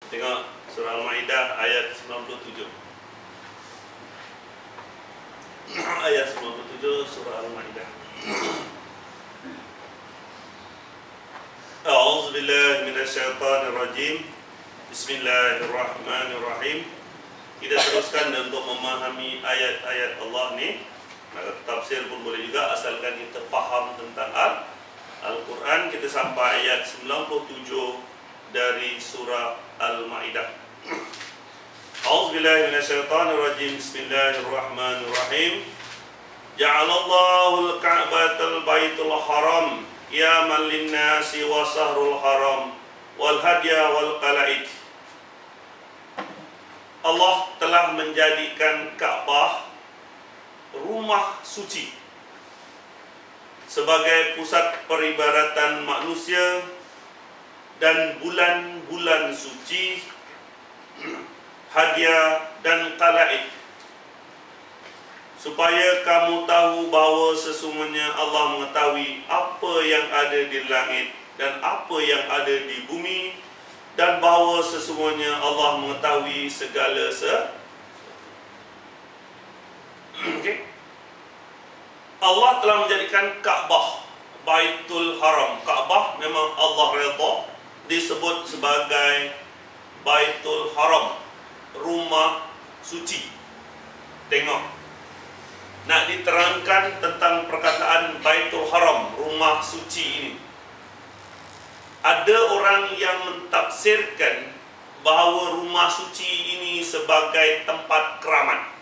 Tengok surah Al-Maidah ayat 97. Ayat 97 surah Al-Maidah. A'udzu billahi minasyaitonir rajim. Bismillahirrahmanirrahim. Kita teruskan untuk memahami ayat-ayat Allah ni. Maka tafsir pun boleh juga, asalkan kita faham tentang Al-Quran. Kita sampai ayat 97 dari surah Al-Maidah. A'udzubillahi minasyaitonirrajim. Bismillahirrahmanirrahim. Ja'alallahu al-Ka'batal Baitul Haram qiyaman lin-nasi wa shahrul haram wal hadya wal qala'id. Allah telah menjadikan Ka'bah rumah suci sebagai pusat peribadatan manusia dan bulan-bulan suci, hadiah dan qalaid, supaya kamu tahu bahawa sesungguhnya Allah mengetahui apa yang ada di langit dan apa yang ada di bumi, dan bahawa sesungguhnya Allah mengetahui segala okay. Allah telah menjadikan Ka'bah, Baitul Haram. Ka'bah memang Allah redha, disebut sebagai Baitul Haram, rumah suci. Tengok, nak diterangkan tentang perkataan Baitul Haram, rumah suci ini. Ada orang yang mentafsirkan bahawa rumah suci ini sebagai tempat keramat,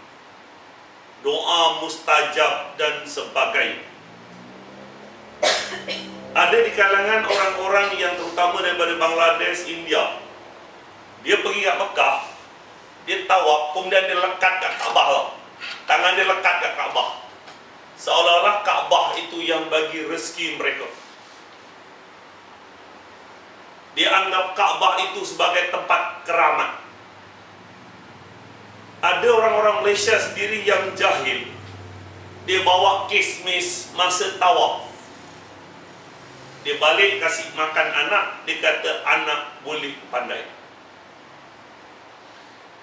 doa mustajab dan sebagainya. Ada di kalangan orang-orang yang terutama daripada Bangladesh, India, dia pergi ke Mekah, dia tawaf, kemudian dia lekat kat Kaabah. Tangan dia lekat kat Kaabah, seolah-olah Kaabah itu yang bagi rezeki mereka. Dia anggap Kaabah itu sebagai tempat keramat. Ada orang-orang Malaysia sendiri yang jahil, dia bawa kismis masa tawaf. Dia balik kasih makan anak, dia kata anak boleh pandai.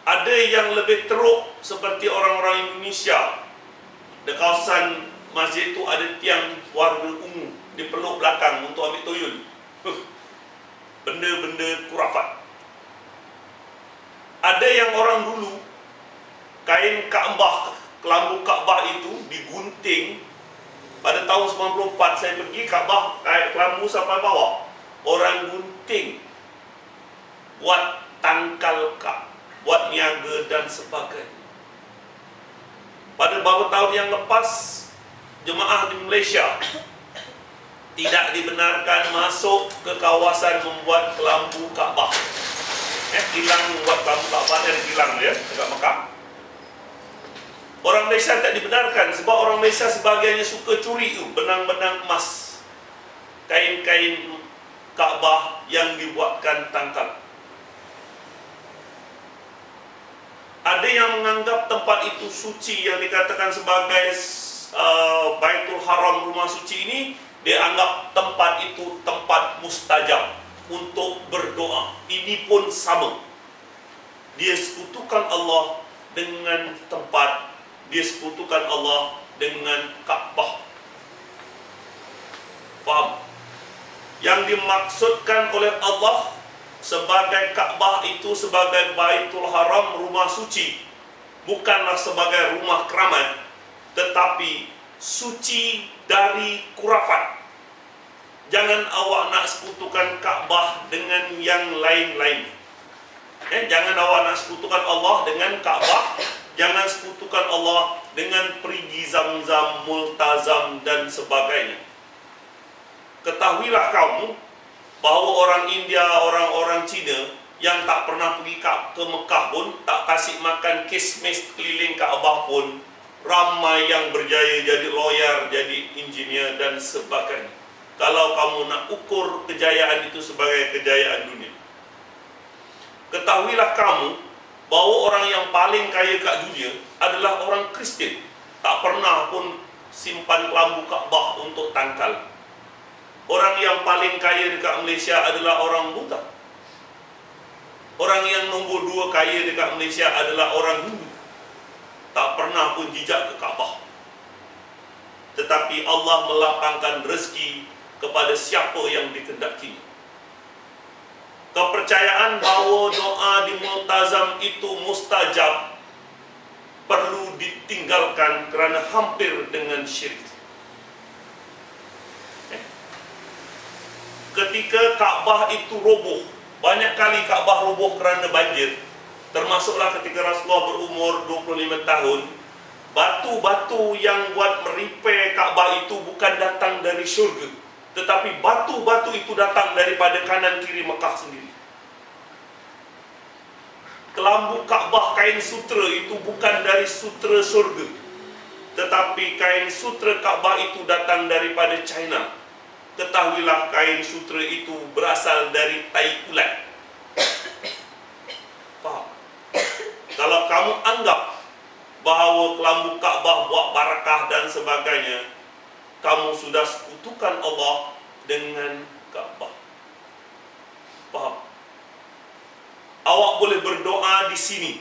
Ada yang lebih teruk seperti orang-orang Indonesia. Di kawasan masjid itu ada tiang warna ungu, di peluk belakang untuk ambil tuyul. Benda-benda kurafat. Ada yang orang dulu, kain Kaabah, kelambu Kaabah itu digunting. Pada tahun 94 saya pergi Kaabah, kelambu sampai bawah, orang gunting buat tangkal Kaabah, buat niaga dan sebagainya. Pada beberapa tahun yang lepas, jemaah di Malaysia tidak dibenarkan masuk ke kawasan membuat kelambu Kaabah. Kilang membuat kelambu Kaabah dari kilang dia dekat Mekah. Orang Malaysia tak dibenarkan sebab orang Malaysia sebagiannya suka curi tu benang-benang emas, kain-kain Kaabah yang dibuatkan tangkal. Ada yang menganggap tempat itu suci, yang dikatakan sebagai Baitul Haram, rumah suci ini, dia anggap tempat itu tempat mustajab untuk berdoa. Ini pun sama, dia sekutukan Allah dengan tempat, dia sekutukan Allah dengan Kaabah. Faham? Yang dimaksudkan oleh Allah sebagai Kaabah itu sebagai Baitul Haram, rumah suci, bukanlah sebagai rumah keramat, tetapi suci dari kurafat. Jangan awak nak sekutukan Kaabah dengan yang lain-lain. Jangan awak nak sekutukan Allah dengan Kaabah. Jangan sekutukan Allah dengan perigi Zamzam, multazam dan sebagainya. Ketahuilah kamu bahawa orang India, orang-orang Cina yang tak pernah pergi ke Mekah pun, tak kasih makan kismis keliling Kaabah pun, ramai yang berjaya jadi lawyer, jadi engineer dan sebagainya. Kalau kamu nak ukur kejayaan itu sebagai kejayaan dunia, ketahuilah kamu bahawa orang yang paling kaya kat dunia adalah orang Kristian. Tak pernah pun simpan kelambu Kaabah untuk tangkal. Orang yang paling kaya dekat Malaysia adalah orang Buddha. Orang yang nombor 2 kaya dekat Malaysia adalah orang Hindu. Tak pernah pun jejak ke Kaabah. Tetapi Allah melapangkan rezeki kepada siapa yang dikehendakinya. Kepercayaan bahawa doa di multazam itu mustajab perlu ditinggalkan kerana hampir dengan syirik. Ketika Kaabah itu roboh, banyak kali Kaabah roboh kerana banjir, termasuklah ketika Rasulullah berumur 25 tahun, batu-batu yang buat merepair Kaabah itu bukan datang dari syurga, tetapi batu-batu itu datang daripada kanan kiri Mekah sendiri. Kelambu Kaabah kain sutra itu bukan dari sutra syurga, tetapi kain sutra Kaabah itu datang daripada China. Ketahuilah kain sutra itu berasal dari tai ulat. Faham? Kalau kamu anggap bahawa kelambu Kaabah buat barakah dan sebagainya, kamu sudah sekutukan Allah dengan Kaabah. Faham? Awak boleh berdoa di sini.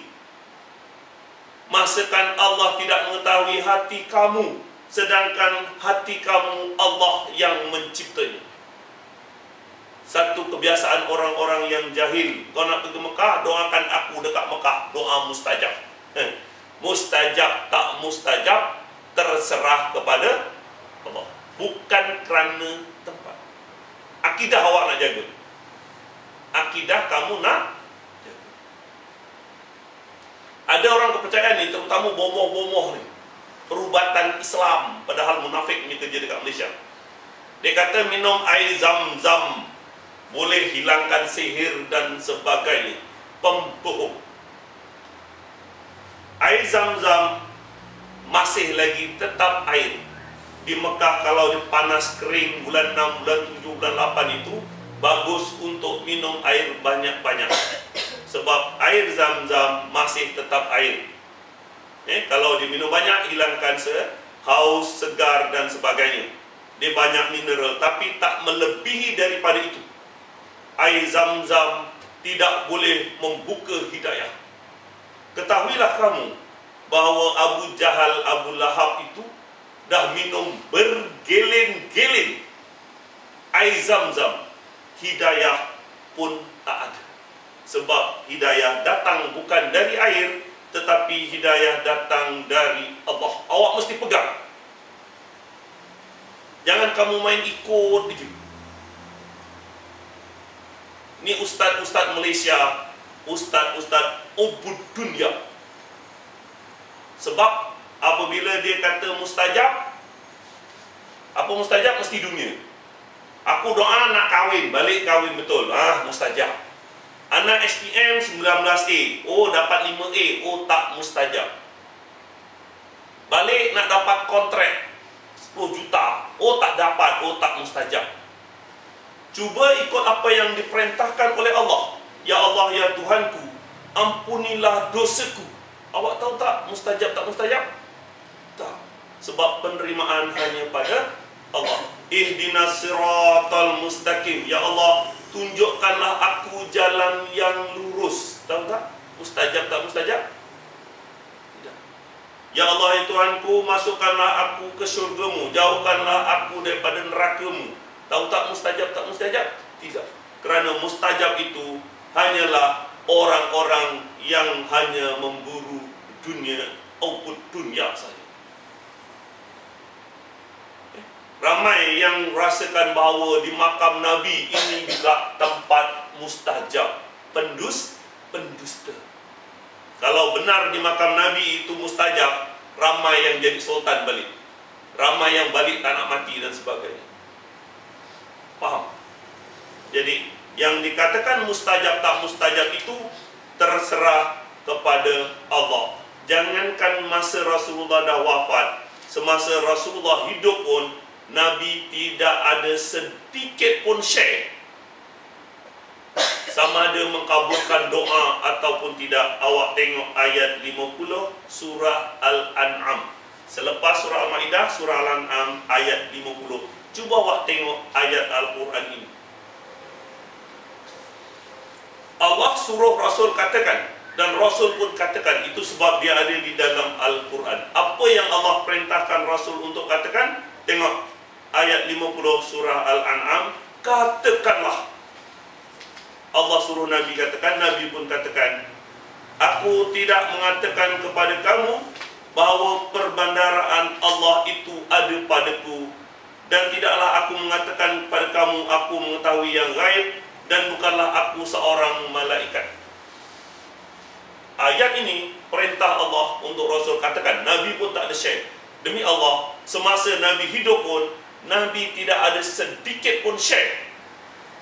Masakan Allah tidak mengetahui hati kamu, sedangkan hati kamu Allah yang menciptanya. Satu kebiasaan orang-orang yang jahil, kau nak pergi Mekah, doakan aku dekat Mekah. Doa mustajab. Mustajab tak mustajab terserah kepada Allah, bukan kerana tempat. Akidah awak nak jaga. Akidah kamu nak jaga. Ada orang kepercayaan ni, terutama bomoh-bomoh ni, perubatan Islam, padahal munafik ni kerja dekat Malaysia. Dia kata minum air zam-zam boleh hilangkan sihir dan sebagainya. Pembohong. Air zam-zam masih lagi tetap air. Di Mekah kalau dia panas kering bulan 6, bulan 7, bulan 8 itu bagus untuk minum air banyak-banyak. Sebab air zam-zam masih tetap air. Kalau diminum banyak, hilangkan haus, segar dan sebagainya. Dia banyak mineral, tapi tak melebihi daripada itu. Air zam-zam tidak boleh membuka hidayah. Ketahuilah kamu bahawa Abu Jahal, Abu Lahab itu dah minum bergelin-gelin air zam-zam. Hidayah pun tak ada. Sebab hidayah datang bukan dari air, tetapi hidayah datang dari Allah. Awak mesti pegang. Jangan kamu main ikut je. Ni ustaz-ustaz Malaysia, ustaz-ustaz ubud dunia. Sebab apabila dia kata mustajab, apa mustajab? Mesti dunia. Aku doa nak kahwin, balik kahwin betul. Mustajab. Anak SPM 19A, oh dapat 5A, oh tak mustajab. Balik nak dapat kontrak 10 juta, oh tak dapat, oh tak mustajab. Cuba ikut apa yang diperintahkan oleh Allah. Ya Allah, ya Tuhanku, ampunilah dosaku. Awak tahu tak mustajab tak mustajab? Tak. Sebab penerimaan hanya pada Allah. Ihdinas siratal mustaqim. Ya Allah, tunjukkanlah aku jalan yang lurus. Tahu tak? Mustajab tak mustajab? Tidak. Ya Allah, ya Tuhanku, masukkanlah aku ke syurgamu, jauhkanlah aku daripada nerakamu. Tahu tak mustajab tak mustajab? Tidak. Kerana mustajab itu hanyalah orang-orang yang hanya memburu dunia maupun dunia saja. Ramai yang rasakan bahawa di makam Nabi ini juga tempat mustajab, pendusta. Kalau benar di makam Nabi itu mustajab, ramai yang jadi sultan balik, ramai yang balik tak nak mati dan sebagainya. Faham? Jadi yang dikatakan mustajab tak mustajab itu terserah kepada Allah. Jangankan masa Rasulullah dah wafat, semasa Rasulullah hidup pun Nabi tidak ada sedikit pun share sama ada mengabulkan doa ataupun tidak. Awak tengok ayat 50 surah Al-An'am. Selepas surah Al-Ma'idah, surah Al-An'am ayat 50. Cuba awak tengok ayat Al-Quran ini. Allah suruh Rasul katakan, dan Rasul pun katakan. Itu sebab dia ada di dalam Al-Quran. Apa yang Allah perintahkan Rasul untuk katakan? Tengok ayat 50 surah Al-An'am. Katakanlah. Allah suruh Nabi katakan, Nabi pun katakan, aku tidak mengatakan kepada kamu bahawa perbandaraan Allah itu ada padaku, dan tidaklah aku mengatakan kepada kamu aku mengetahui yang gaib, dan bukanlah aku seorang malaikat. Ayat ini perintah Allah untuk Rasul katakan. Nabi pun tak ada share. Demi Allah, semasa Nabi hidup pun, Nabi tidak ada sedikit pun share.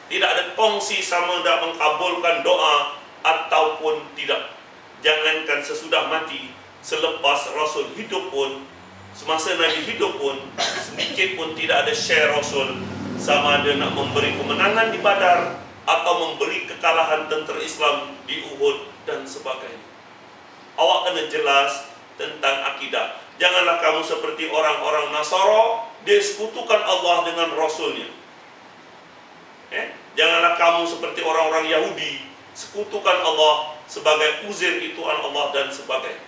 Tidak ada kongsi sama ada mengabulkan doa ataupun tidak. Jangankan sesudah mati, selepas Rasul hidup pun, semasa Nabi hidup pun, sedikit pun tidak ada share Rasul sama ada nak memberi kemenangan di Badar atau memberi kekalahan tentera Islam di Uhud dan sebagainya. Awak kena jelas tentang akidah. Janganlah kamu seperti orang-orang Nasara, dia sekutukan Allah dengan Rasulnya. Janganlah kamu seperti orang-orang Yahudi, sekutukan Allah sebagai Uzair itu anak Allah dan sebagainya.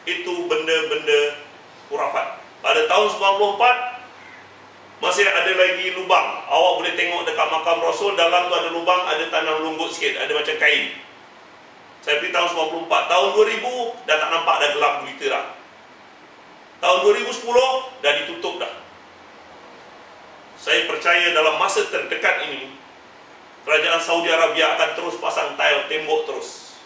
Itu benda-benda khurafat. Pada tahun 94 masih ada lagi lubang. Awak boleh tengok dekat makam Rasul, dalam tu ada lubang, ada tanah lunggut sikit, ada macam kain. Saya pergi tahun 94. Tahun 2000 dah tak nampak, dah gelap gulita dah. Tahun 2010 dah ditutup dah. Saya percaya dalam masa terdekat ini Kerajaan Saudi Arabia akan terus pasang tile tembok terus.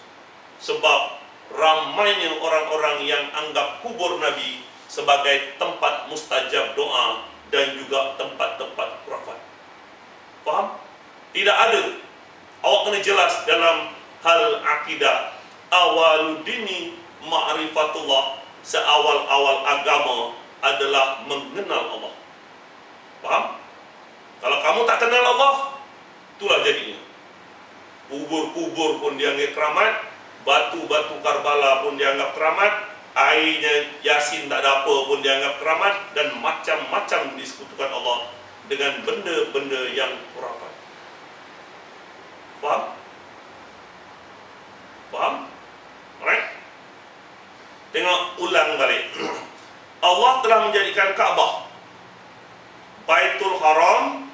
Sebab ramainya orang-orang yang anggap kubur Nabi sebagai tempat mustajab doa dan juga tempat-tempat khurafat. Faham? Tidak ada. Awak kena jelas dalam hal akidah. Awaludini ma'rifatullah. Seawal-awal agama adalah mengenal Allah. Faham? Kalau kamu tak kenal Allah, itulah jadinya. Kubur-kubur pun dianggap keramat, batu-batu Karbala pun dianggap keramat, airnya Yasin tak ada apa pun dianggap keramat, dan macam-macam disekutukan Allah dengan benda-benda yang khurafat. Faham? Faham? Alright? Tengok ulang balik. Allah telah menjadikan Kaabah, Baitul Haram,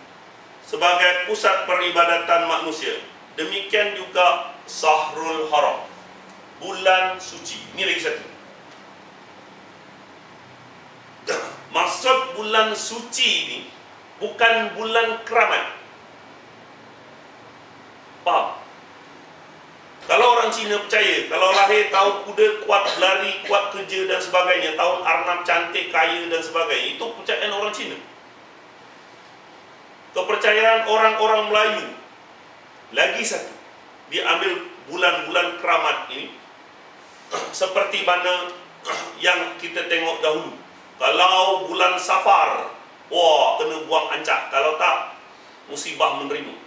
sebagai pusat peribadatan manusia. Demikian juga Sahrul Haram, bulan suci. Ini lagi satu. Maksud bulan suci ini bukan bulan keramat. Faham? Kalau orang Cina percaya, kalau lahir tahun kuda, kuat berlari, kuat kerja dan sebagainya, tahun Arnab cantik, kaya dan sebagainya, itu kepercayaan orang Cina. Kepercayaan orang-orang Melayu lagi satu, diambil bulan-bulan keramat ini seperti mana yang kita tengok dahulu. Kalau bulan Safar, wah, kena buang ancak. Kalau tak, musibah menerima.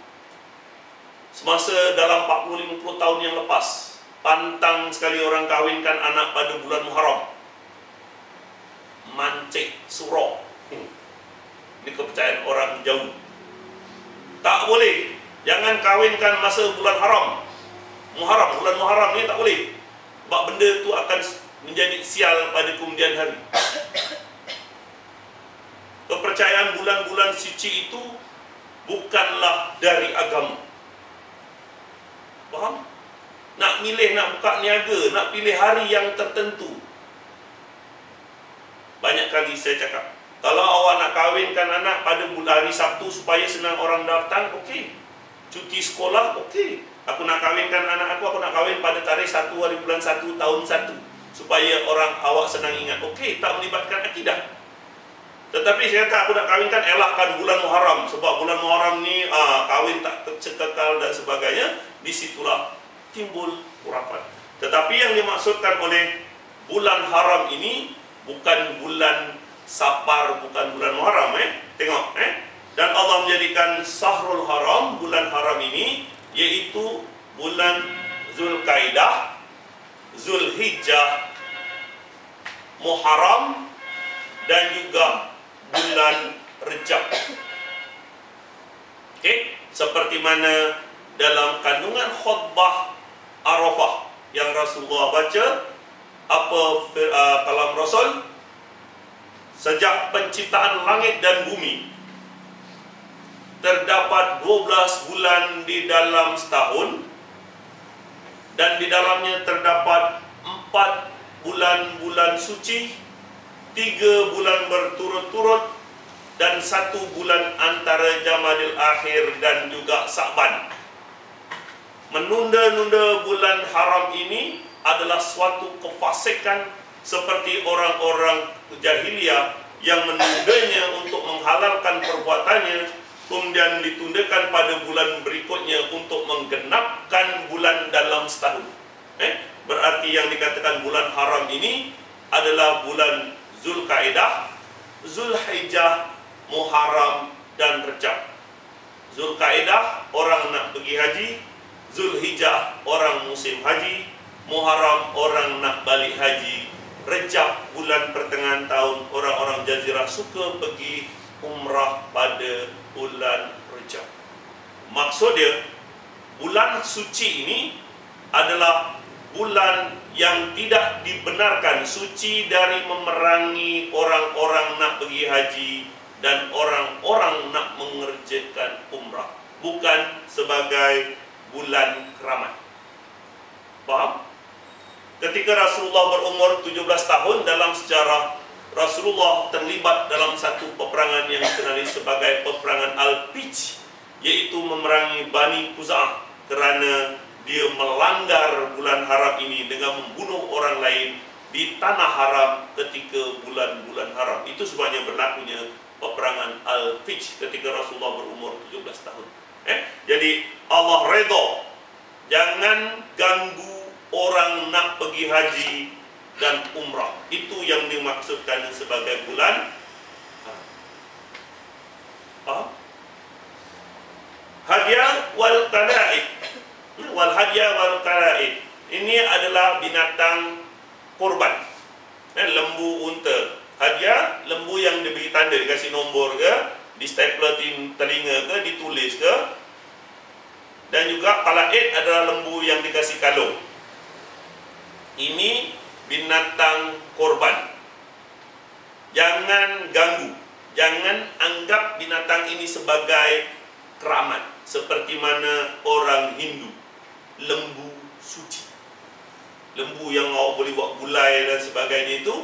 Semasa dalam 40-50 tahun yang lepas, pantang sekali orang kahwinkan anak pada bulan Muharram. Mancik, surau. Ini kepercayaan orang jauh. Tak boleh. Jangan kahwinkan masa bulan haram. Muharram, bulan Muharram ni tak boleh. Sebab benda tu akan menjadi sial pada kemudian hari. Kepercayaan bulan-bulan suci itu bukanlah dari agama. Faham? Nak milih, nak buka niaga, nak pilih hari yang tertentu. Banyak kali saya cakap, kalau awak nak kahwinkan anak pada hari Sabtu supaya senang orang datang, okey. Cuti sekolah, okey. Aku nak kahwinkan anak aku nak kahwin pada tarikh 1 hari bulan 1 tahun 1 supaya orang awak senang ingat. Okey, tak melibatkan akidah. Tetapi saya kata aku nak kahwinkan, elakkan bulan Muharram sebab bulan Muharram ni kahwin tak kekal dan sebagainya. Disitulah timbul khurafat. Tetapi yang dimaksudkan oleh bulan haram ini bukan bulan Safar, bukan bulan Muharram. Tengok, dan Allah menjadikan Sahrul Haram, bulan haram ini, yaitu bulan Zulkaidah, Zulhijjah, Muharram, dan juga bulan Rejab. Okey? seperti mana dalam kandungan khutbah Arafah yang Rasulullah baca, apa kalam Rasul, sejak penciptaan langit dan bumi terdapat 12 bulan di dalam setahun, dan di dalamnya terdapat 4 bulan-bulan suci, 3 bulan berturut-turut, dan 1 bulan antara Jamadil Akhir dan juga Sa'ban. Menunda-nunda bulan haram ini adalah suatu kefasikan seperti orang-orang jahiliyah yang menundanya untuk menghalalkan perbuatannya, kemudian ditundakan pada bulan berikutnya untuk menggenapkan bulan dalam setahun. Berarti yang dikatakan bulan haram ini adalah bulan Zulkaidah, Zulhijjah, Muharram, dan Rejab. Zulkaidah orang nak pergi haji, Zulhijjah orang musim haji, Muharram orang nak balik haji, Rejab bulan pertengahan tahun, orang-orang jazirah suka pergi umrah pada bulan Rejab. Maksudnya bulan suci ini adalah bulan yang tidak dibenarkan, suci dari memerangi orang-orang nak pergi haji dan orang-orang nak mengerjakan umrah, bukan sebagai bulan keramat. Faham? Ketika Rasulullah berumur 17 tahun, dalam sejarah Rasulullah terlibat dalam satu peperangan yang dikenali sebagai peperangan Al-Fij, yaitu memerangi Bani Khuza'ah, kerana dia melanggar bulan haram ini dengan membunuh orang lain di tanah haram ketika bulan-bulan haram. Itu sebabnya berlakunya peperangan Al-Fij ketika Rasulullah berumur 17 tahun. Jadi Allah redha, jangan ganggu orang nak pergi haji dan umrah. Itu yang dimaksudkan sebagai bulan hadiah wal qalaid. Wal hadiah wal qalaid ini adalah binatang kurban. Lembu, unta. Hadiah, lembu yang diberi tanda, dikasih nombor ke, di stapler telinga ke, ditulis ke. Dan juga qalaid adalah lembu yang dikasih kalung. Ini binatang korban. Jangan ganggu, jangan anggap binatang ini sebagai keramat, seperti mana orang Hindu. Lembu suci, lembu yang awak boleh buat gulai dan sebagainya, itu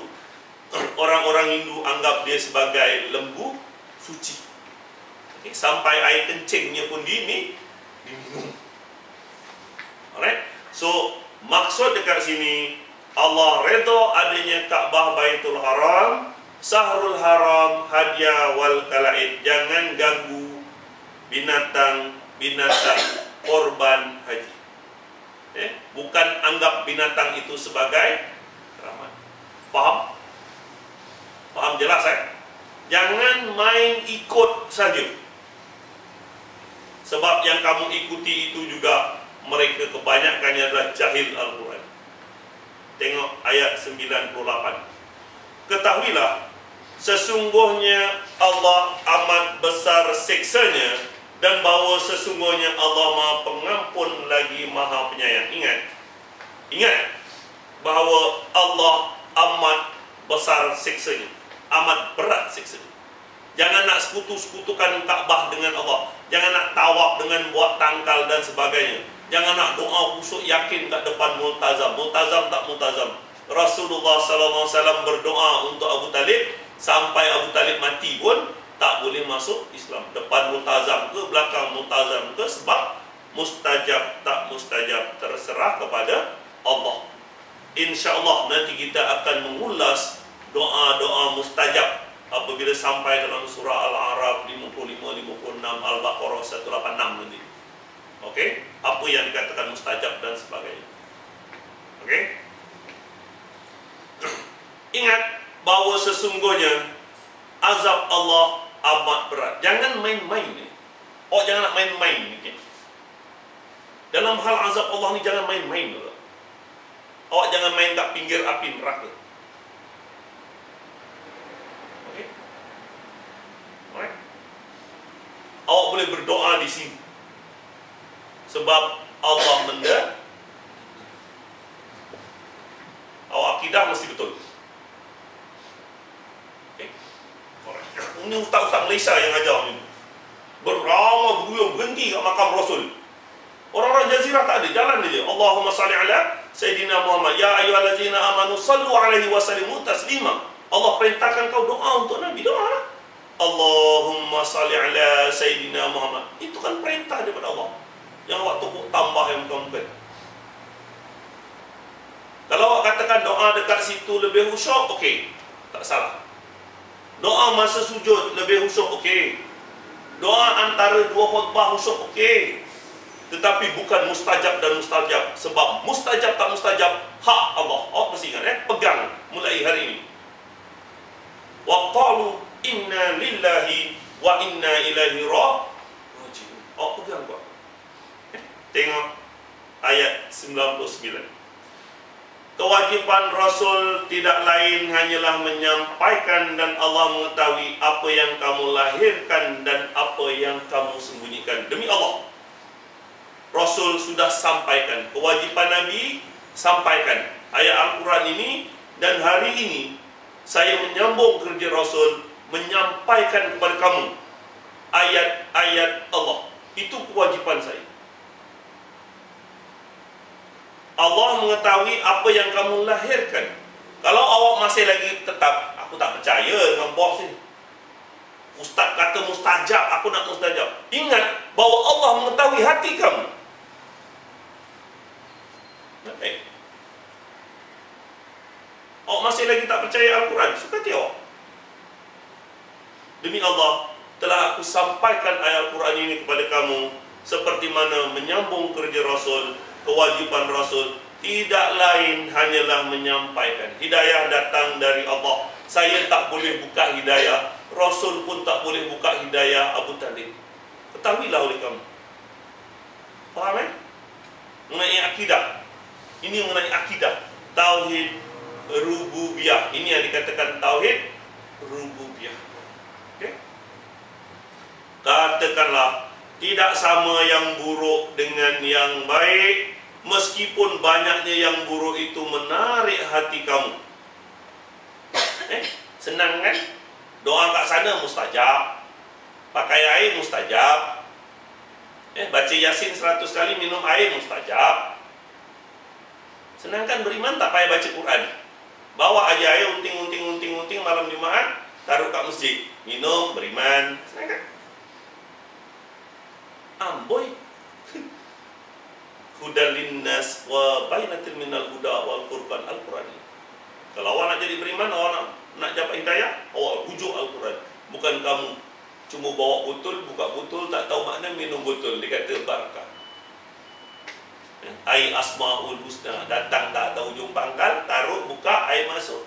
orang-orang Hindu anggap dia sebagai lembu suci. Sampai air kencingnya pun diminum. Alright, so maksud dekat sini, Allah redha adanya Kaabah Baitul Haram, Sahrul Haram, hadiah wal qalaid. Jangan ganggu binatang korban haji. Bukan anggap binatang itu sebagai keramat. Faham? Faham jelas Jangan main ikut saja. Sebab yang kamu ikuti itu juga mereka kebanyakannya adalah jahil Al-Quran. Tengok ayat 98. Ketahuilah, sesungguhnya Allah amat besar siksanya, dan bahawa sesungguhnya Allah Maha Pengampun lagi Maha Penyayang. Ingat bahawa Allah amat besar siksanya, amat berat siksanya. Jangan nak sekutu-sekutukan Kaabah dengan Allah. Jangan nak tawaf dengan buat tangkal dan sebagainya. Jangan nak doa khusyuk yakin kat depan multazam. Multazam tak multazam. Rasulullah SAW berdoa untuk Abu Talib, sampai Abu Talib mati pun tak boleh masuk Islam. Depan multazam ke, belakang multazam ke, sebab mustajab tak mustajab terserah kepada Allah. InsyaAllah nanti kita akan mengulas doa-doa mustajab apabila sampai dalam surah Al-A'raf 55-56, Al-Baqarah 186 nanti. Okey, apa yang dikatakan mustajab dan sebagainya. Okey. Ingat bahawa sesungguhnya azab Allah amat berat. Jangan main-main ni. Jangan nak main-main ni. Dalam hal azab Allah ni jangan main-main dulu. Awak jangan main kat pinggir api neraka. Okey. Alright. Awak boleh berdoa di sini. Sebab Allah awak akidah mesti betul. Ini ustaz-ustaz Malaysia yang ajar ni. Beramah berguyur berhenti kat makam Rasul. Orang-orang jazirah tak ada, jalan dia. Allahumma salli ala Sayyidina Muhammad. Ya ayyuhallazina amanu sallu alaihi wa sallimu taslima. Allah perintahkan kau doa untuk Nabi, doa lah. Allahumma salli ala Sayyidina Muhammad. Itu kan perintah daripada Allah. Yang awak tokok tambah yang bukan-bukan. Kalau awak katakan doa dekat situ lebih khusyuk, okey, tak salah. Doa masa sujud lebih khusyuk, okey. Doa antara dua khutbah khusyuk, okey. Tetapi bukan mustajab dan mustajab. Sebab mustajab tak mustajab, hak Allah. Awak mesti ingat, pegang mulai hari ini. Wa qalu inna lillahi wa inna ilaihi raji'un. Awak pegang kok. Tengok ayat 99. Kewajiban Rasul tidak lain hanyalah menyampaikan dan Allah mengetahui apa yang kamu lahirkan dan apa yang kamu sembunyikan. Demi Allah, Rasul sudah sampaikan. Kewajiban Nabi, sampaikan ayat Al-Quran ini. Dan hari ini saya menyambung kerja Rasul, menyampaikan kepada kamu ayat-ayat Allah. Itu kewajiban saya. Allah mengetahui apa yang kamu lahirkan. Kalau awak masih lagi tetap, aku tak percaya dengan bos ni, ustaz kata mustajab, aku nak mustajab. Ingat bahawa Allah mengetahui hati kamu. Baik. Awak masih lagi tak percaya Al-Quran, suka hati awak. Demi Allah, telah aku sampaikan ayat Al-Quran ini kepada kamu, seperti mana menyambung kerja Rasul. Kewajiban Rasul tidak lain hanyalah menyampaikan. Hidayah datang dari Allah. Saya tak boleh buka hidayah, Rasul pun tak boleh buka hidayah Abu Talib. Ketahuilah oleh kamu. Faham mengenai akidah. Ini mengenai akidah tauhid rububiyah. Ini yang dikatakan tauhid rububiyah. Okay? Katakanlah, tidak sama yang buruk dengan yang baik, meskipun banyaknya yang buruk itu menarik hati kamu. Senang kan? Doa kat sana mustajab, pakai air mustajab, baca Yasin 100 kali, minum air mustajab. Senang kan beriman, tak payah baca Quran. Bawa aja air, unting malam Jumaat, taruh kat masjid, minum, beriman. Senang kan? Amboi. Hudal linnas wa bainatil minal huda wal furqan. Al-Quran. Kalau awak nak jadi beriman, awak nak dapat hidayah, awak rujuk Al-Quran. Bukan kamu cuma bawa botol, buka botol, tak tahu makna, minum botol. Dia kata barakah. Air Asmaul Husna, datang tak tahu ujung pangkal, taruh, buka, air masuk.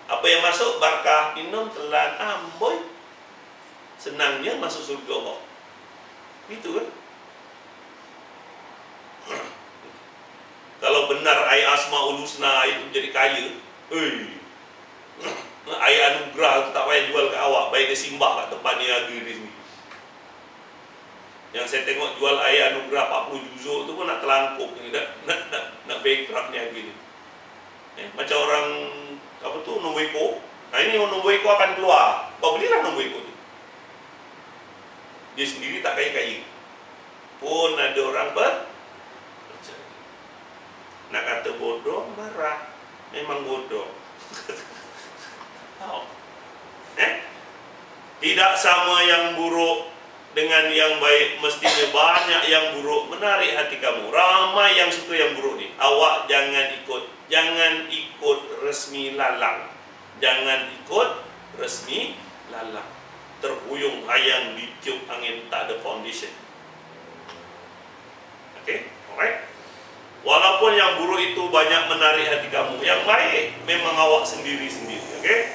Apa yang masuk? Barakah. Minum, telan. Amboi. Senangnya masuk surga Allah. Itu kan? Kalau benar air Asmaul Husna itu jadi kaya, air anugerah itu tak payah jual ke awak, baik dia simbah kat tempat niaga di sini. Yang saya tengok jual air anugerah 40 juzuk tu pun nak terlangkup, nak bankrupt niaga ni. Macam orang apa tu, nombor ekor. Nah, ini nombor ekor akan keluar, kau belilah nombor ekor tu. Dia sendiri tak kaya-kaya, pun ada orang percaya. Nak kata bodoh, marah. Memang bodoh. Tidak sama yang buruk dengan yang baik. Mestinya banyak yang buruk menarik hati kamu. Ramai yang suka yang buruk ni. Awak jangan ikut. Jangan ikut resmi lalang. Jangan ikut resmi lalang. Terhuyung hayang ditiup angin, tak ada foundation. Okay, alright. Walaupun yang buruk itu banyak menarik hati kamu, yang baik memang awak sendiri-sendiri. Okay?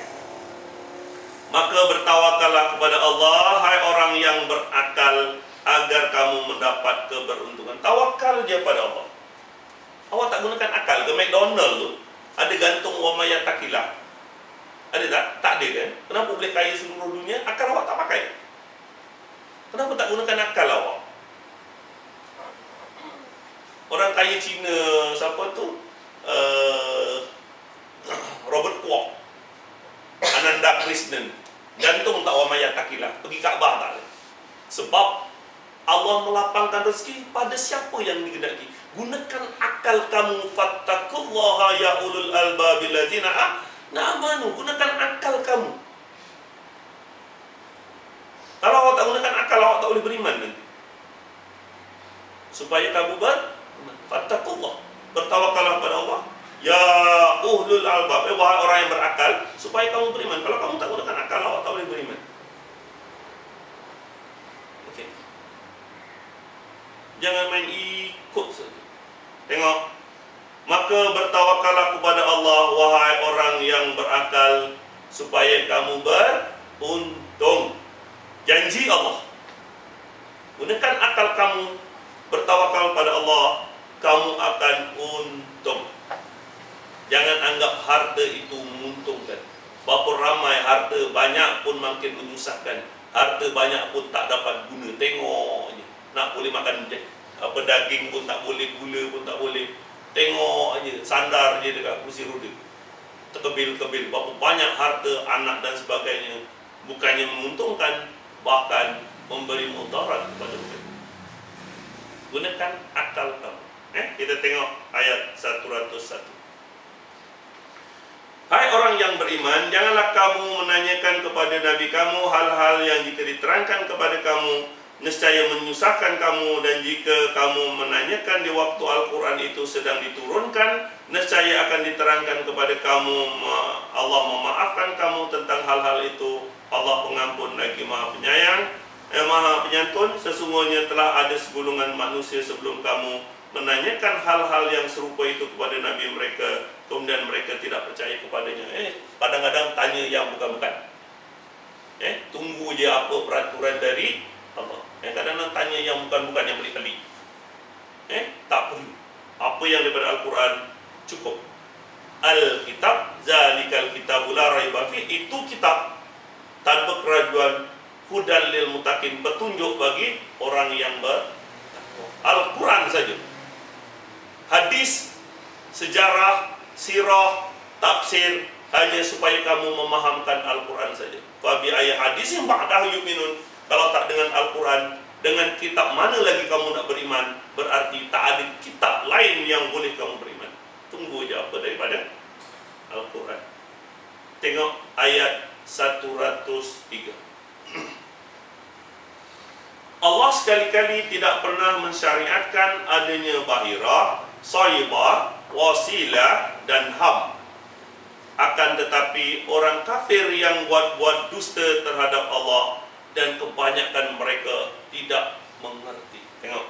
Maka bertawakallah kepada Allah, hai orang yang berakal, agar kamu mendapat keberuntungan. Tawakal je pada Allah. Awak tak gunakan akal ke? McDonald tu ada gantung wa mayatakillah. Ada tak? Tak ada kan? Kenapa boleh kaya seluruh dunia? Akal awak tak pakai. Kenapa tak gunakan akal awak? Orang kaya Cina, siapa tu? Robert Kwok, Ananda Krishnan, gantung tak Wamayat Takilah, pergi Kaabah tak? Sebab Allah melapangkan rezeki pada siapa yang dikehendaki. Gunakan akal kamu, fattaqullaha ya ulul albabil ladzina amanu. Gunakan akal kamu. Kalau awak tak gunakan akal, awak tak boleh beriman nanti. Supaya kamu fattaqullah, bertawakallah pada Allah. Ya ulul albab, wahai orang yang berakal, supaya kamu beriman. Kalau kamu tak gunakan akal, awak tak boleh beriman. Okey. Jangan main ikut saja. Tengok. Maka bertawakallah kepada Allah, wahai orang yang berakal, supaya kamu beruntung. Janji Allah. Gunakan akal kamu, bertawakal pada Allah, kamu akan untung. Jangan anggap harta itu menguntungkan. Berapa ramai harta banyak pun makin menyusahkan. Harta banyak pun tak dapat guna. Tengok je. Nak boleh makan daging pun tak boleh, gula pun tak boleh. Tengok je, sandar je dekat kursi roda. Terkebil-kebil. Berapa banyak harta, anak dan sebagainya. Bukannya menguntungkan, bahkan memberi mudarat kepada mereka. Gunakan akal kamu. Kita tengok ayat 101. Hai orang yang beriman, janganlah kamu menanyakan kepada Nabi kamu hal-hal yang jika diterangkan kepada kamu, nescaya menyusahkan kamu, dan jika kamu menanyakan di waktu Al-Quran itu sedang diturunkan, nescaya akan diterangkan kepada kamu. Allah memaafkan kamu tentang hal-hal itu. Allah pengampun lagi maha penyayang, maha penyantun. Sesungguhnya telah ada segolongan manusia sebelum kamu menanyakan hal-hal yang serupa itu kepada Nabi mereka, kemudian mereka tidak percaya kepadanya. Kadang-kadang tanya yang bukan-bukan. Tunggu je apa peraturan dari Allah. Kadang-kadang tanya yang bukan-bukan, yang pelik-pelik. Tak perlu. Apa yang daripada Al-Quran cukup. Al-Kitab, zalikal kitabul la raiba fi, itu kitab tanpa keraguan, hudal lil muttaqin, petunjuk bagi orang yang bertakwa. Al-Quran saja. Hadis, sejarah, sirah, tafsir hanya supaya kamu memahamkan Al-Quran saja. Fa bi ayyi hadisin ba'dahu yu'minun. Kalau tak dengan Al-Quran, dengan kitab mana lagi kamu nak beriman? Berarti tak ada kitab lain yang boleh kamu beriman. Tunggu je apa daripada Al-Quran. Tengok ayat 103. Allah sekali-kali tidak pernah mensyariatkan adanya bahirah, saibah, wasilah dan ham. Akan tetapi orang kafir yang buat-buat dusta terhadap Allah, dan kebanyakan mereka tidak mengerti. Tengok,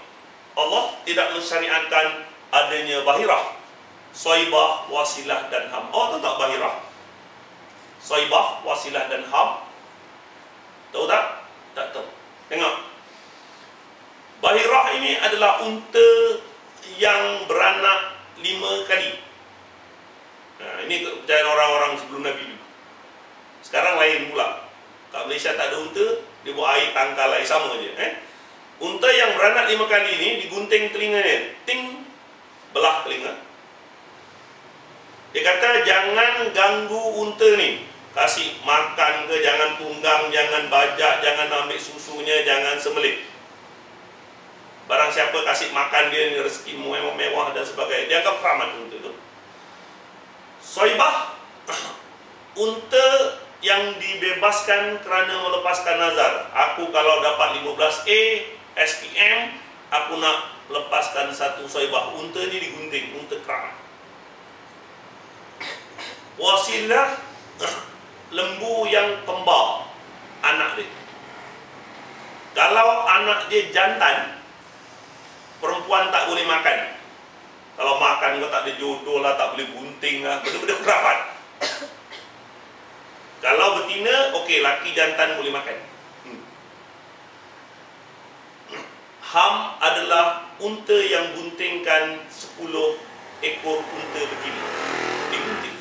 Allah tidak mensyariatkan adanya bahirah, saibah, wasilah dan ham. Oh, tahu tak bahirah, saibah, wasilah dan ham? Tahu tak? Tak tahu. Tengok, bahirah ini adalah unta yang beranak 5 kali. Ini kepercayaan orang-orang sebelum Nabi dulu. Sekarang lain pula. Kat Malaysia tak ada unta, dia buat air tangkal air sama je. Unta yang beranak 5 kali ni digunting telinganya, ting, belah telinga. Dia kata jangan ganggu unta ni. Kasih makan ke, jangan tunggang, jangan bajak, jangan ambil susunya, jangan sembelih. Barang siapa kasih makan dia, rezeki mewah-mewah dan sebagainya, dia akan keramat unta tu. Saibah, unta yang dibebaskan kerana melepaskan nazar. Aku kalau dapat 15A SPM, aku nak lepaskan satu saibah. Unta ni digunting, unta keramat. Wasilah, lembu yang kembar anak dia. Kalau anak dia jantan, perempuan tak boleh makan. Kalau makan kau tak ada jodoh lah, tak boleh gunting lah, benda-benda keramat. Kalau betina, okey, laki jantan boleh makan. Ham adalah unta yang guntingkan 10 ekor unta betina. Digunting.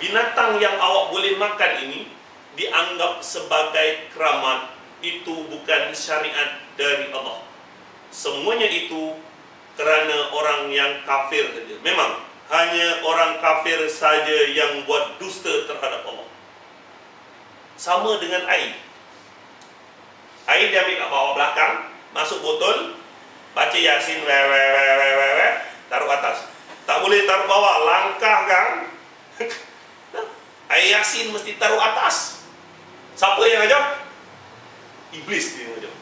Binatang yang awak boleh makan ini dianggap sebagai keramat. Itu bukan syariat dari Allah. semuanya itu kerana orang yang kafir saja. Memang hanya orang kafir saja yang buat dusta terhadap Allah. Sama dengan air. Air diambil kat bawah belakang, masuk botol, baca Yasin, taruh atas. Tak boleh taruh bawah, langkah kan? Air Yasin mesti taruh atas. Siapa yang ajar? Iblis dia yang ajar.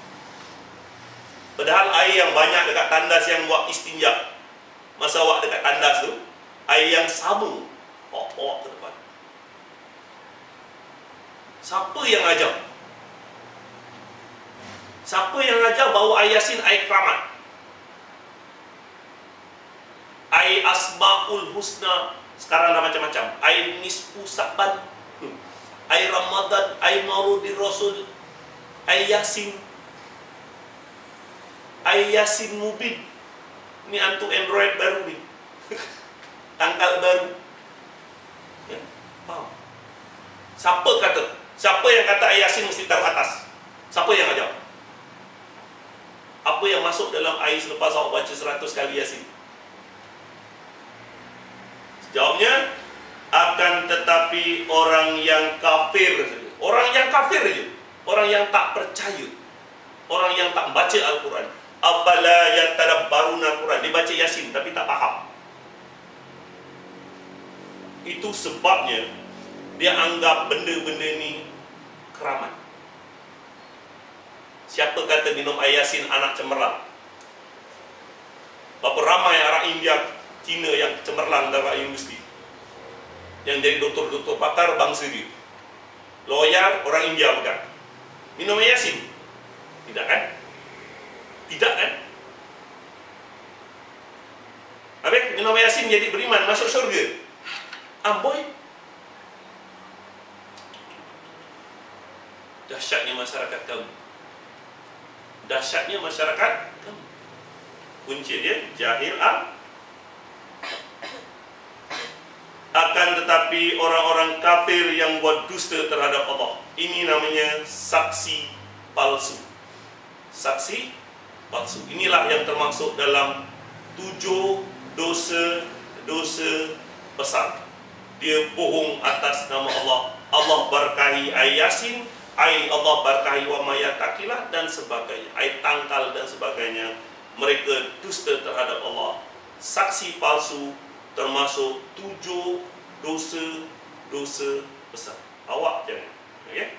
Padahal air yang banyak dekat tandas yang buat istinja, masa awak dekat tandas tu, air yang sama, bawa ke depan. Siapa yang ajar? Siapa yang ajar bawa air Yasin, air keramat? Air Asmaul Husna, sekarang dah macam-macam. Air Nisfu Sa'ban, air Ramadan, air Mauludi Rasul, air Yasin, air Yasin Mubin. Ini antuk Android baru ni. Tangkal baru. Ya, faham? Siapa kata? Siapa yang kata air Yasin mesti taruh atas? Siapa yang ajar? Apa yang masuk dalam air selepas awak baca 100 kali Yasin? Jawabnya, akan tetapi orang yang kafir saja. Orang yang kafir saja. Orang yang tak percaya. Orang yang tak baca Al-Quran. Afala yatadabbaruna Al-Quran. Dia baca Yasin tapi tak faham. Itu sebabnya dia anggap benda-benda ni keramat. Siapa kata minum air Yasin anak cemerlang? Berapa ramai orang India, Cina yang cemerlang dalam universiti, yang jadi doktor-doktor pakar bangsa dia. Lawyer orang India bukan. Minum air Yasin? Tidak kan? Tidak kan? Habis minum air Yasin jadi beriman, masuk syurga. Amboi. Dahsyatnya masyarakat kamu. Dahsyatnya masyarakat kamu. Kunci dia jahil akan tetapi orang-orang kafir yang buat dusta terhadap Allah, ini namanya saksi palsu. Saksi palsu. Inilah yang termasuk dalam 7 dosa besar. Dia bohong atas nama Allah. Allah berkahi ayat Yasin, ayat Allah berkahi wa mayattaqilah dan sebagainya, ayat tangkal dan sebagainya. Mereka dusta terhadap Allah. Saksi palsu termasuk 7 dosa besar. Awak jangan, okay?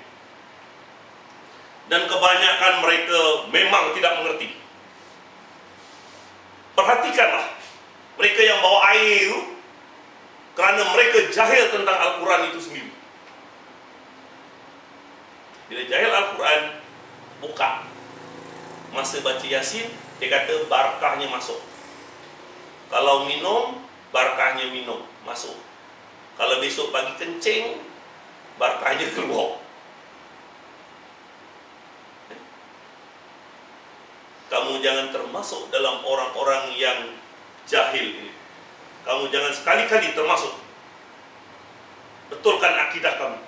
Dan kebanyakan mereka memang tidak mengerti. Perhatikanlah mereka yang bawa air itu, kerana mereka jahil tentang Al-Quran itu sendiri. Bila jahil Al-Quran, buka masa baca Yasin, dia kata barakahnya masuk. Kalau minum, barakahnya minum masuk. Kalau besok pagi kencing, barakahnya keluar. Kamu jangan termasuk dalam orang-orang yang jahil ini. Kamu jangan sekali-kali termasuk. Betulkan akidah kamu.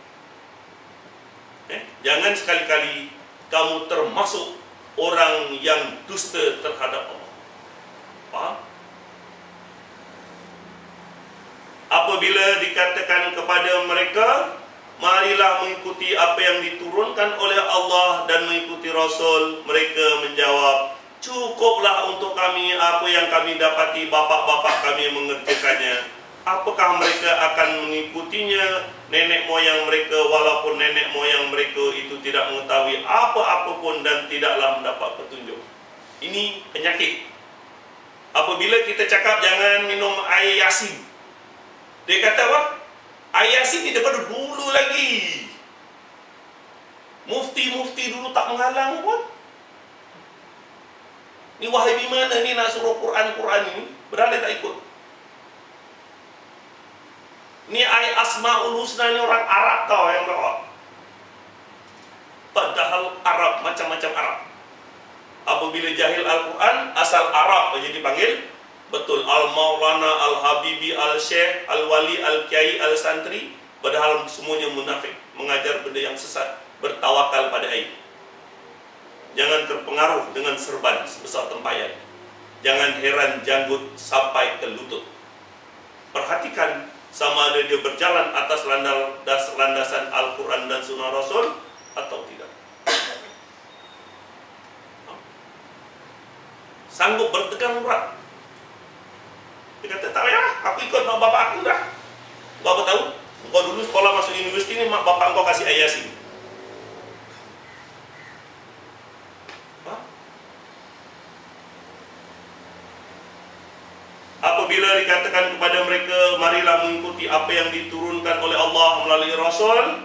Jangan sekali-kali kamu termasuk orang yang dusta terhadap Allah. Faham? Apabila dikatakan kepada mereka, marilah mengikuti apa yang diturunkan oleh Allah dan mengikuti Rasul, mereka menjawab, cukuplah untuk kami apa yang kami dapati bapak-bapak kami mengerjakannya. Apakah mereka akan mengikutinya nenek moyang mereka, walaupun nenek moyang mereka itu tidak mengetahui apa-apa pun dan tidaklah mendapat petunjuk. Ini penyakit. Apabila kita cakap jangan minum air Yasin, dia kata apa? Air Yasin ni daripada dulu lagi. Mufti-mufti dulu tak menghalang pun. Ni Wahabi mana ni nak suruh Quran ni? Beralih tak ikut. Ni ayat Asmaul Husna ni orang Arab tau yang bawa. Padahal Arab macam-macam Arab. Apabila jahil Al-Quran, asal Arab saja dipanggil. Betul, Al-Maulana, Al-Habibi, Al-Syekh, Al-Wali, Al-Kiai, Al-Santri. Padahal semuanya munafik, mengajar benda yang sesat, bertawakal pada air. jangan terpengaruh dengan serban sebesar tempayan. Jangan heran janggut sampai ke lutut. Perhatikan sama ada dia berjalan atas landasan Al-Quran dan Sunnah Rasul atau tidak. Sanggup bertegang erat. Dia kata, tak payah, aku ikut mak bapak aku dah. Bapak tahu, kau dulu sekolah masuk universiti ni, mak bapak kau kasih ayat Yasin. Apabila dikatakan kepada mereka, marilah mengikuti apa yang diturunkan oleh Allah melalui Rasul,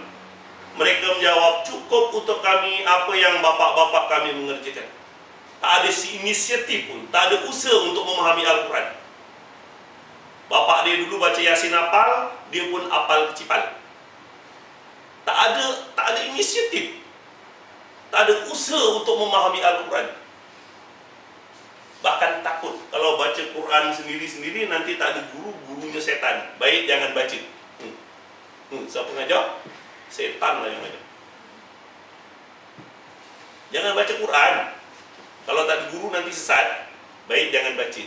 mereka menjawab, cukup untuk kami apa yang bapak-bapak kami mengerjakan. Tak ada inisiatif pun, tak ada usaha untuk memahami Al-Quran. Bapak dia dulu baca Yasin hafal, dia pun hafal kecipal. Tak ada inisiatif, tak ada usaha untuk memahami Al-Quran. Bahkan takut kalau baca Quran sendiri-sendiri nanti tak ada guru, gurunya setan. Baik jangan baca. Siapa ngajar? Setan lah yang ngajar. Jangan baca Quran. Kalau tak ada guru nanti sesat. Baik jangan baca.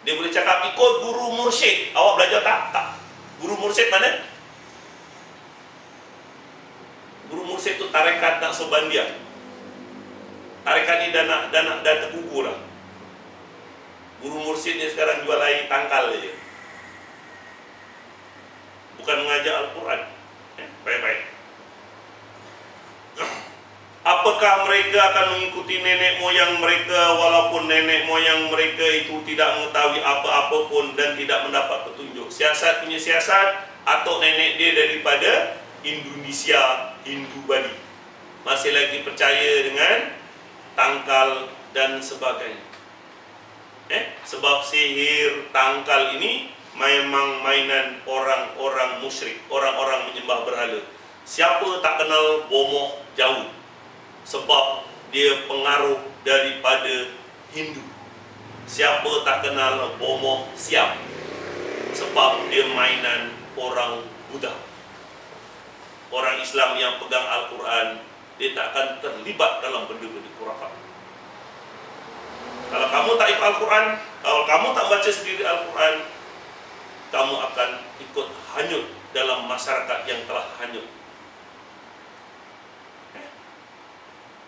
Dia boleh cakap ikut guru mursyid. Awak belajar tak? Tak. Guru mursyid mana? Guru mursyid tu tarekat Naqsabandiyah. Tarekat ni dah terkubur lah. Guru mursyid ni sekarang jual air tangkal je, bukan mengajar Al-Quran. Baik-baik. Apakah mereka akan mengikuti nenek moyang mereka walaupun nenek moyang mereka itu tidak mengetahui apa-apa pun dan tidak mendapat petunjuk? Siasat punya siasat, atau nenek dia daripada Indonesia, Hindu Bali, masih lagi percaya dengan tangkal dan sebagainya. Sebab sihir tangkal ini memang mainan orang-orang musyrik, orang-orang menyembah berhala. Siapa tak kenal bomoh jauh, sebab dia pengaruh daripada Hindu. Siapa tak kenal bomoh siap, sebab dia mainan orang Buddha. Orang Islam yang pegang Al-Quran, dia tak akan terlibat dalam benda-benda khurafat. Kalau kamu tak ikut Al-Quran, kalau kamu tak baca sendiri Al-Quran, kamu akan ikut hanyut dalam masyarakat yang telah hanyut.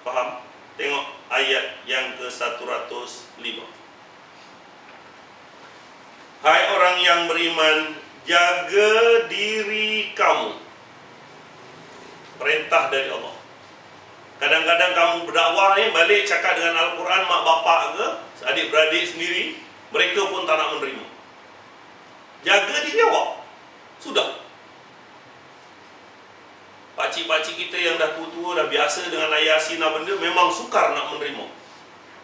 Faham? Tengok ayat yang ke-105. Hai orang yang beriman, jaga diri kamu. Perintah dari Allah. Kadang-kadang kamu berdakwah ni balik cakap dengan Al-Quran, mak bapak ke adik-beradik sendiri, mereka pun tak nak menerima. Jaga diri awak. Sudah. Pakcik-pakcik kita yang dah tua-tua, dah biasa dengan ayat Yasin benda, memang sukar nak menerima.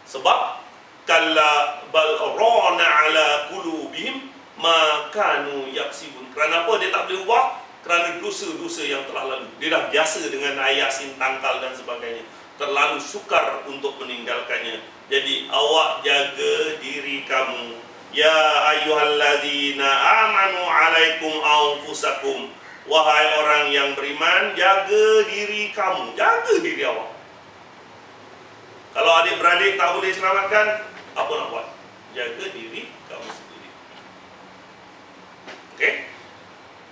Sebab kalla bal rana ala qulubihim ma kanu yaksibun. Kerana apa dia tak boleh ubah? Kerana dosa-dosa yang telah lalu. Dia dah biasa dengan ayat Yasin, tangkal dan sebagainya. Terlalu sukar untuk meninggalkannya. Jadi awak jaga diri kamu. Ya ayyuhalladzina amanu alaikum anfusakum. Wahai orang yang beriman, jaga diri kamu. Jaga diri awak. Kalau adik-beradik tak boleh selamatkan, apa nak buat? Jaga diri kamu sendiri. Okey?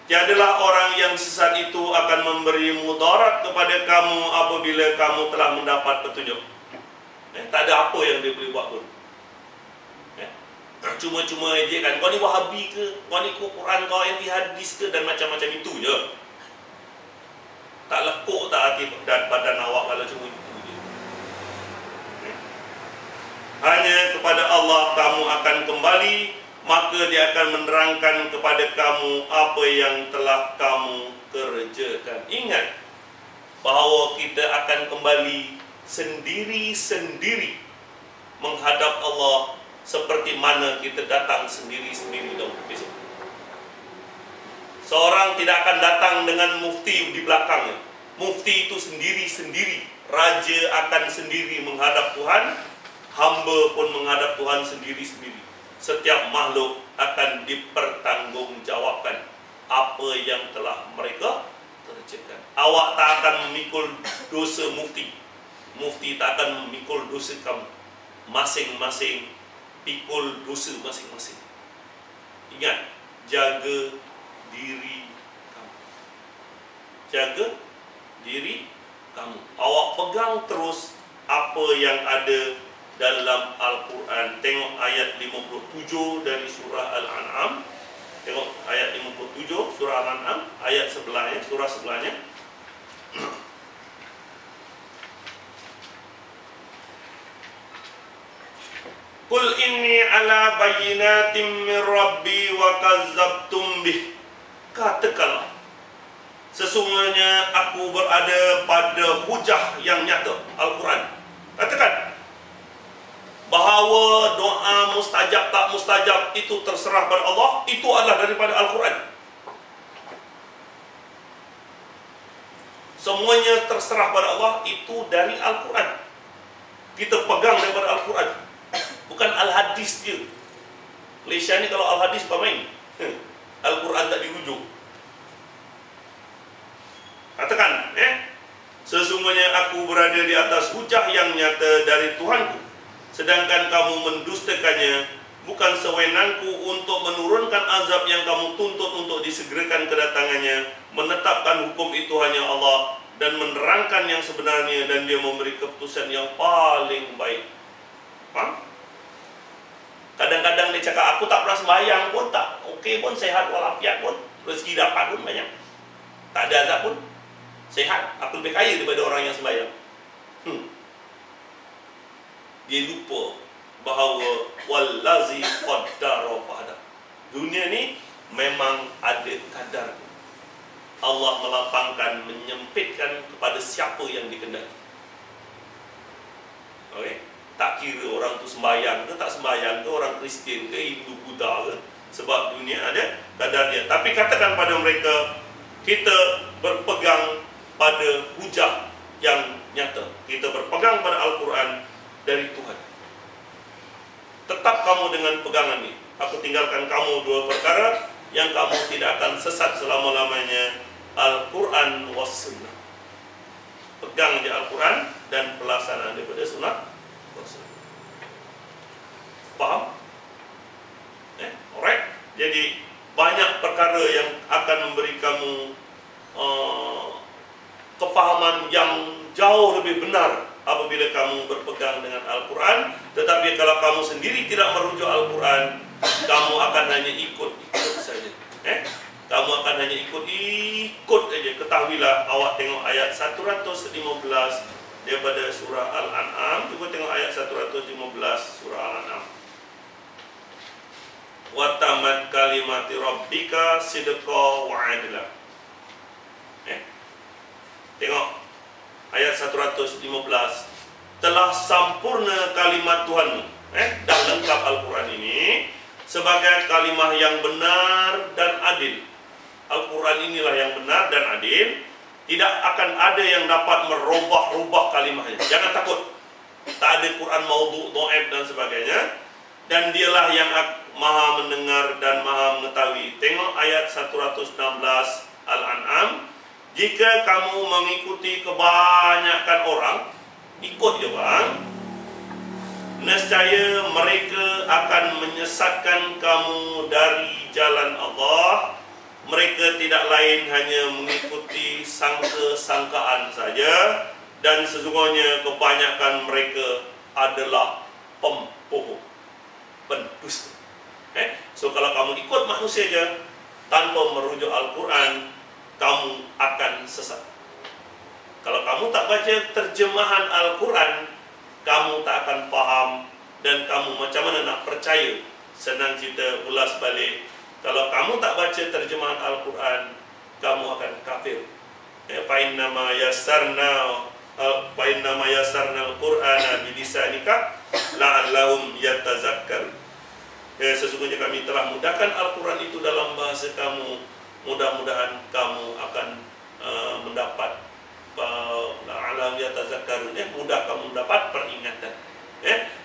Tiadalah orang yang sesat itu akan memberi mudarat kepada kamu apabila kamu telah mendapat petunjuk. Tak ada apa yang dia boleh buat pun. Cuma-cuma ejekkan, kau ni Wahabi ke? Kau ni Quran kau yang hadis ke? Dan macam-macam itu je. Tak lekuk tak hati dan badan awak kalau cuma itu je. Hanya kepada Allah kamu akan kembali, maka dia akan menerangkan kepada kamu apa yang telah kamu kerjakan. Ingat bahawa kita akan kembali sendiri-sendiri menghadap Allah seperti mana kita datang sendiri-sendiri dahulu besok. Seorang tidak akan datang dengan mufti di belakangnya. Mufti itu sendiri-sendiri. Raja akan sendiri menghadap Tuhan, hamba pun menghadap Tuhan sendiri-sendiri. Setiap makhluk akan dipertanggungjawabkan apa yang telah mereka kerjakan. kecilkan. Awak tak akan memikul dosa mufti. Mufti tak akan memikul dosa kamu. Masing-masing pikul dosa masing-masing. Ingat, jaga diri kamu. Jaga diri kamu. Awak pegang terus apa yang ada dalam Al-Quran. Tengok ayat 57 dari surah Al-An'am. Tengok ayat 57 surah Al-An'am, ayat sebelahnya, surah sebelahnya. Qul inni ala bayyinatin min rabbi wa kazzabtum bih. Katakanlah, sesungguhnya aku berada pada hujah yang nyata, Al-Quran. Katakan bahawa doa mustajab tak mustajab itu terserah pada Allah, itu adalah daripada Al-Quran. Semuanya terserah pada Allah, itu dari Al-Quran. Kita pegang daripada Al-Quran, bukan Al-Hadis dia. Malaysia ni kalau Al-Hadis bukan main. Al-Quran tak dirujuk. Katakan, sesungguhnya aku berada di atas hujah yang nyata dari Tuhanku, sedangkan kamu mendustakannya. Bukan sewenangku untuk menurunkan azab yang kamu tuntut untuk disegerakan kedatangannya. Menetapkan hukum itu hanya Allah, dan menerangkan yang sebenarnya, dan Dia memberi keputusan yang paling baik. Faham? Kadang-kadang dia cakap, aku tak pernah sembahyang pun, tak okey pun, sehat walafiat pun, rezeki dapat pun banyak, tak ada azab pun, sehat, aku lebih kaya daripada orang yang sembahyang. Dia lupa bahawa wallazi qaddara fahada. Dunia ni memang ada kadar. Allah melapangkan, menyempitkan kepada siapa yang dikehendaki. Okey? Tak kira orang tu sembahyang ke tak sembahyang ke, orang Kristian ke, Hindu, Buddha ke, sebab dunia ada kadar dia. Tapi katakan pada mereka, kita berpegang pada hujah yang nyata. Kita berpegang pada Al-Quran dari Tuhan. Tetap kamu dengan pegangan ini. Aku tinggalkan kamu dua perkara yang kamu tidak akan sesat selama-lamanya, Al-Quran was sunnah. Pegang je Al-Quran dan pelaksanaan daripada sunnah. Faham? Alright. Jadi banyak perkara yang akan memberi kamu kefahaman yang jauh lebih benar apabila kamu berpegang dengan Al-Quran. Tetapi kalau kamu sendiri tidak merujuk Al-Quran, kamu akan hanya ikut-ikut saja. Kamu akan hanya ikut saja. Ketahuilah, awak tengok ayat 115 daripada surah Al-An'am. Cuba tengok ayat 115 surah Al-An'am. Wa tamat kalimati rabbika sidqa wa adla. Tengok ayat 115. Telah sempurna kalimat Tuhanmu. Dah lengkap Al-Quran ini sebagai kalimah yang benar dan adil. Al-Quran inilah yang benar dan adil. Tidak akan ada yang dapat merubah-rubah kalimahnya. Jangan takut. Tak ada Quran maudhu, dhaif dan sebagainya. Dan dialah yang maha mendengar dan maha mengetahui. Tengok ayat 116 Al-An'am. Jika kamu mengikuti kebanyakan orang, ikut je bang, nescaya mereka akan menyesatkan kamu dari jalan Allah. Mereka tidak lain hanya mengikuti sangka-sangkaan saja, dan sesungguhnya kebanyakan mereka adalah pembohong, pendusta. So kalau kamu ikut manusia saja tanpa merujuk Al-Quran, kamu akan sesat. Kalau kamu tak baca terjemahan Al-Quran, kamu tak akan faham, dan kamu macam mana nak percaya. Senang cerita ulas balik, kalau kamu tak baca terjemahan Al-Quran, kamu akan kafir. Fa innama yassarna al-Qur'ana bilisanika la'allahum yatazakkarun. Sesungguhnya kami telah mudahkan Al-Quran itu dalam bahasa kamu, mudah-mudahan kamu akan mendapat la'allahum yatazakkarun, mudah kamu mendapat peringatan.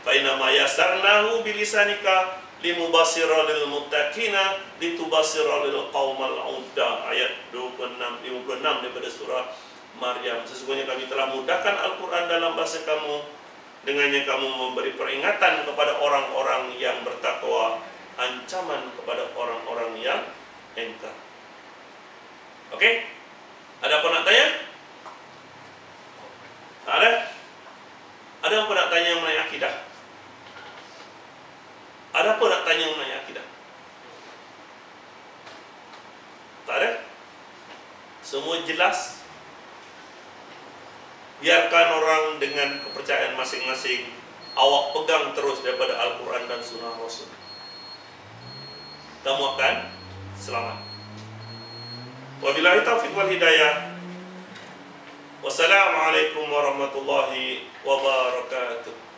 Fa innama yassarnahu bilisanika limubasira lil muttaqina litubasira lil qaumal udda, ayat 56 daripada surah Maryam. Sesungguhnya kami telah mudahkan Al-Quran dalam bahasa kamu, dengannya kamu memberi peringatan kepada orang-orang yang bertakwa, ancaman kepada orang-orang yang engkar. Oke? Ada apa nak tanya? Ada? Ada apa nak tanya mengenai akidah? Ada apa nak tanya mengenai akidah? Tak ada? Semua jelas? Biarkan orang dengan kepercayaan masing-masing. Awak pegang terus daripada Al-Quran dan Sunnah Rasul. Kamu akan selamat. Wabillahi taufiq wal hidayah. Wassalamualaikum warahmatullahi wabarakatuh.